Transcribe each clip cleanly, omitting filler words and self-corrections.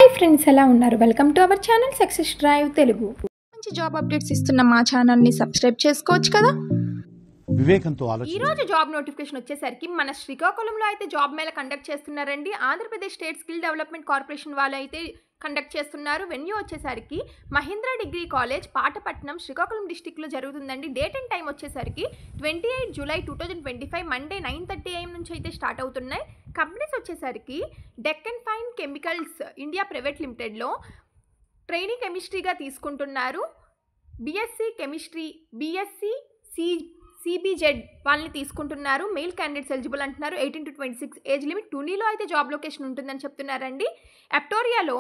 Hi friends, ఎలా ఉన్నారు? Welcome to our channel success drive Telugu. మంచి జాబ్ అప్డేట్స్ ఇస్తున్న మా ఛానల్ని సబ్స్క్రైబ్ చేసుకోవచ్చు కదా. వివేకంతో ఈ రోజు జాబ్ నోటిఫికేషన్ వచ్చేసరికి మన శ్రీకాకుళంలో అయితే జాబ్ మేళ కండక్ట్ చేస్తున్నారండి. Andhra Pradesh state skill development corporation వాళ్ళు అయితే కండక్ట్ చేస్తున్నారు. వెన్యూ వచ్చేసరికి మహీంద్రా డిగ్రీ కాలేజ్ పాటపట్నం శ్రీకాకుళం డిస్టిక్లో జరుగుతుందండి. డేట్ అండ్ టైం వచ్చేసరికి 28 జూలై 2025 మండే 9:30 AM నుంచి అయితే స్టార్ట్ అవుతున్నాయి. కంపెనీస్ వచ్చేసరికి Deccan fine chemicals India private లిమిటెడ్లో ట్రైనింగ్ కెమిస్ట్రీగా తీసుకుంటున్నారు. బీఎస్సీ కెమిస్ట్రీ, బీఎస్సీ సిబిజెడ్ వాళ్ళని తీసుకుంటున్నారు. మెయిల్ క్యాండిడేట్స్ ఎలిజిబుల్ అంటున్నారు. 18 to 26 ఏజ్ లిమిట్. టూనీలో అయితే జాబ్ లొకేషన్ ఉంటుందని చెప్తున్నారండి. ఎప్టోరియాలో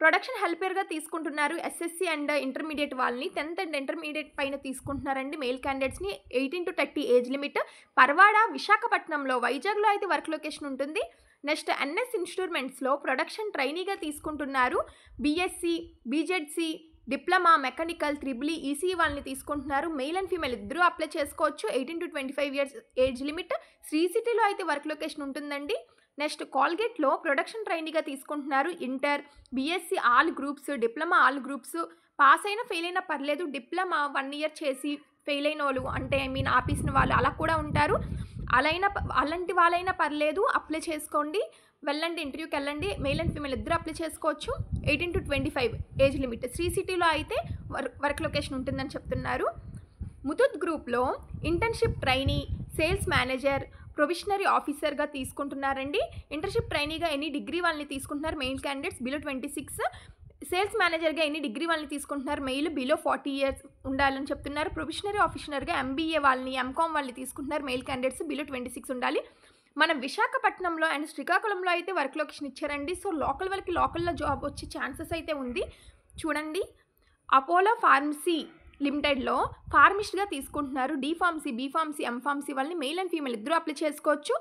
ప్రొడక్షన్ హెల్పర్గా తీసుకుంటున్నారు. ఎస్ఎస్సి అండ్ ఇంటర్మీడియట్ వాళ్ళని 10th అండ్ ఇంటర్మీడియట్ పైన తీసుకుంటున్నారండి. మెయిల్ క్యాండిడేట్స్ని 18 to 30 ఏజ్ లిమిట్. పర్వాడ, విశాఖపట్నంలో, వైజాగ్లో అయితే వర్క్ లొకేషన్ ఉంటుంది. నెక్స్ట్ ఎన్ఎస్ ఇన్స్ట్రుమెంట్స్లో ప్రొడక్షన్ ట్రైనీగా తీసుకుంటున్నారు. BSc, BZC, diploma, mechanical, triple EC వాళ్ళని తీసుకుంటున్నారు. మెయిల్ అండ్ ఫీమేల్ ఇద్దరూ అప్లై చేసుకోవచ్చు. 18 to 25 years age limit. Sri సిటీలో అయితే వర్క్ లొకేషన్ ఉంటుందండి. నెక్స్ట్ కాల్గేట్లో ప్రొడక్షన్ ట్రైనీగా తీసుకుంటున్నారు. Inter, BSc all groups, diploma all groups. Pass అయినా ఫెయిల్ అయినా పర్లేదు. డిప్లొమా 1 ఇయర్ చేసి ఫెయిల్ అయిన వాళ్ళు, అంటే ఆపేసిన వాళ్ళు అలా కూడా ఉంటారు. అలాంటి వాళ్ళైనా పర్లేదు, అప్లై చేసుకోండి. వెళ్ళండి, ఇంటర్వ్యూకి వెళ్ళండి. మెయిల్ అండ్ ఫీమేల్ ఇద్దరు అప్లై చేసుకోవచ్చు. 18 to 25 ఏజ్ లిమిట్. శ్రీ సిటీలో అయితే వర్క్ లొకేషన్ ఉంటుందని చెప్తున్నారు. ముతూట్ గ్రూప్లో internship trainee, sales manager, provisionary ఆఫీసర్గా తీసుకుంటున్నారండి. ఇంటర్న్షిప్ ట్రైనీగా ఎనీ డిగ్రీ వాళ్ళని తీసుకుంటున్నారు. Male candidates below 26. సేల్స్ మేనేజర్గా ఎనీ డిగ్రీ వాళ్ళని తీసుకుంటున్నారు. మెయిల్ బిలో 40 ఇయర్స్ ఉండాలని చెప్తున్నారు. ప్రొవిషనరీ ఆఫీసర్గా ఎంబీఏ వాళ్ళని, ఎంకామ్ వాళ్ళని తీసుకుంటున్నారు. మెయిల్ క్యాండిడేట్స్ బిలో 26 ఉండాలి. మన విశాఖపట్నంలో అండ్ శ్రీకాకుళంలో అయితే వర్క్ లొకేషన్ ఇచ్చారండి. సో లోకల్ వాళ్ళకి లోకల్లో జాబ్ వచ్చే ఛాన్సెస్ అయితే ఉంది. చూడండి, అపోలో ఫార్మసీ లిమిటెడ్లో ఫార్మిస్ట్గా తీసుకుంటున్నారు. D pharmacy, B pharmacy, M pharmacy వాళ్ళని మెయిల్ అండ్ ఫీమేల్ ఇద్దరు అప్లై చేసుకోవచ్చు.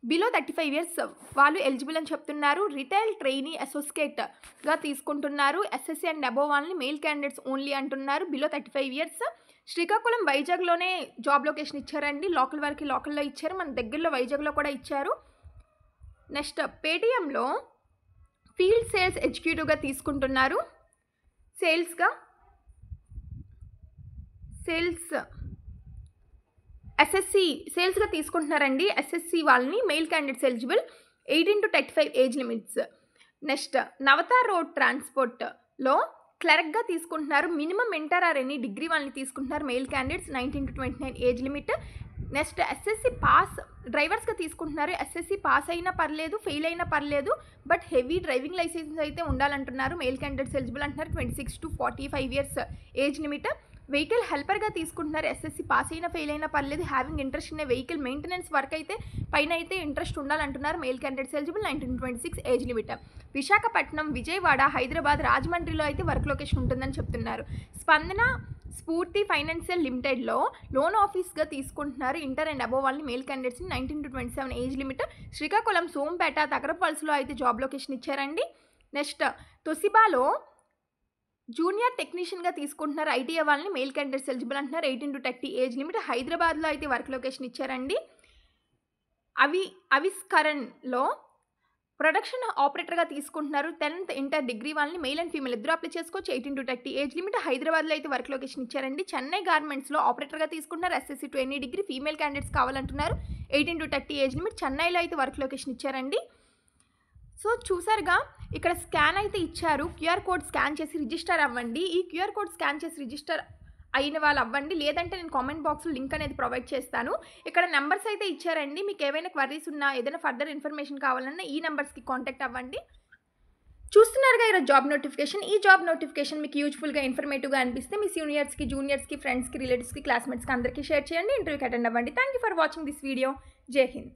బిలో 35 ఇయర్స్ వాళ్ళు ఎలిజిబుల్ అని చెప్తున్నారు. రిటైల్ ట్రైనీ అసోసియేట్గా తీసుకుంటున్నారు. ఎస్ఎస్సీ అండ్ అబోవ్ వాళ్ళని మెయిల్ క్యాండిడేట్స్ ఓన్లీ అంటున్నారు. Below 35 years. శ్రీకాకుళం, వైజాగ్లోనే జాబ్ లొకేషన్ ఇచ్చారండి. లోకల్ వారికి లోకల్లో ఇచ్చారు. మన దగ్గరలో వైజాగ్లో కూడా ఇచ్చారు. నెక్స్ట్ పేటీఎంలో ఫీల్డ్ సేల్స్ ఎగ్జిక్యూటివ్గా తీసుకుంటున్నారు. సేల్స్గా తీసుకుంటున్నారండి. ఎస్ఎస్సి వాళ్ళని male candidates eligible. 18 to 35 age limits. Next Navatar road ట్రాన్స్పోర్ట్లో క్లర్క్గా తీసుకుంటున్నారు. Minimum inter or any degree వాళ్ళని తీసుకుంటున్నారు. Male candidates 19 to 29 age limit. Next SSC pass డ్రైవర్స్గా తీసుకుంటున్నారు. ఎస్ఎస్సి పాస్ అయినా పర్లేదు, ఫెయిల్ అయినా పర్లేదు, బట్ హెవీ డ్రైవింగ్ లైసెన్స్ అయితే ఉండాలంటున్నారు. మెయిల్ క్యాండిడేట్స్ ఎలిజిబుల్ అంటున్నారు. 26 to 45 years age limit. Vehicle హెల్పర్గా తీసుకుంటున్నారు. ఎస్ఎస్సి పాస్ అయినా ఫెయిల్ అయినా పర్లేదు. Having interest in vehicle maintenance work అయితే పైన అయితే ఇంట్రెస్ట్ ఉండాలంటున్నారు. Male candidates eligible. 19 to 26 age limit. Visakhapatnam, Vijayawada, Hyderabad, రాజమండ్రిలో అయితే వర్క్ లొకేషన్ ఉంటుందని చెప్తున్నారు. స్పందన స్ఫూర్తి ఫైనాన్షియల్ లిమిటెడ్లో లోన్ ఆఫీస్గా తీసుకుంటున్నారు. ఇంటర్ అండ్ అబోవ్ వాళ్ళని మెయిల్ క్యాండిడేట్స్ని 19 to 27 age limit. Srikakulam, Sompeta, తగరపల్స్లో అయితే జాబ్ లొకేషన్ ఇచ్చారండి. నెక్స్ట్ తొసిబాలో జూనియర్ టెక్నీషియన్గా తీసుకుంటున్నారు. ఐటీఐ వాళ్ళని మెయిల్ క్యాండిడేట్స్ ఎలిజిబుల్ అంటున్నారు. 18 to 30 ఏజ్ లిమిట్. హైదరాబాద్లో అయితే వర్క్ లొకేషన్ ఇచ్చారండి. అవిష్కరణలో ప్రొడక్షన్ ఆపరేటర్గా తీసుకుంటున్నారు. 10th ఇంటర్ డిగ్రీ వాళ్ళని మెయిల్ అండ్ ఫీమేల్ ఇద్దరు అప్లై చేసుకోవచ్చు. 18 to 30 ఏజ్ లిమిట్. హైదరాబాద్లో అయితే వర్క్ లొకేషన్ ఇచ్చారండి. చెన్నై గార్మెంట్స్లో ఆపరేటర్గా తీసుకుంటున్నారు. SSC to any degree. Female candidates కావాలంటున్నారు. 18 to 30 ఏజ్ లిమిట్. చెన్నైలో అయితే వర్క్ లొకేషన్ ఇచ్చారండి. సో చూసారుగా, ఇక్కడ స్కాన్ అయితే ఇచ్చారు. క్యూఆర్ కోడ్ స్కాన్ చేసి రిజిస్టర్ అవ్వండి. ఈ క్యూఆర్ కోడ్ స్కాన్ చేసి రిజిస్టర్ అయిన వాళ్ళు అవ్వండి. లేదంటే నేను కామెంట్ బాక్స్లో లింక్ అనేది ప్రొవైడ్ చేస్తాను. ఇక్కడ నెంబర్స్ అయితే ఇచ్చారండి. మీకు ఏవైనా క్వరీస్ ఉన్నా, ఏదైనా ఫర్దర్ ఇన్ఫర్మేషన్ కావాలన్నా ఈ నెంబర్స్కి కాంటాక్ట్ అవ్వండి. చూస్తున్నారుగా ఈరోజు జాబ్ నోటిఫికేషన్. ఈ జాబ్ నోటిఫికేషన్ మీకు యూజ్ఫుల్గా, ఇన్ఫర్మేటివ్గా అనిపిస్తే మీ సీనియర్స్కి, జూనియర్స్కి, ఫ్రెండ్స్కి, రిలేటివ్స్కి, క్లాస్మేట్స్కి అందరికీ షేర్ చేయండి. ఇంటర్వ్యూకి అటెండ్ అవ్వండి. Thank you for watching this video. జై హింద్.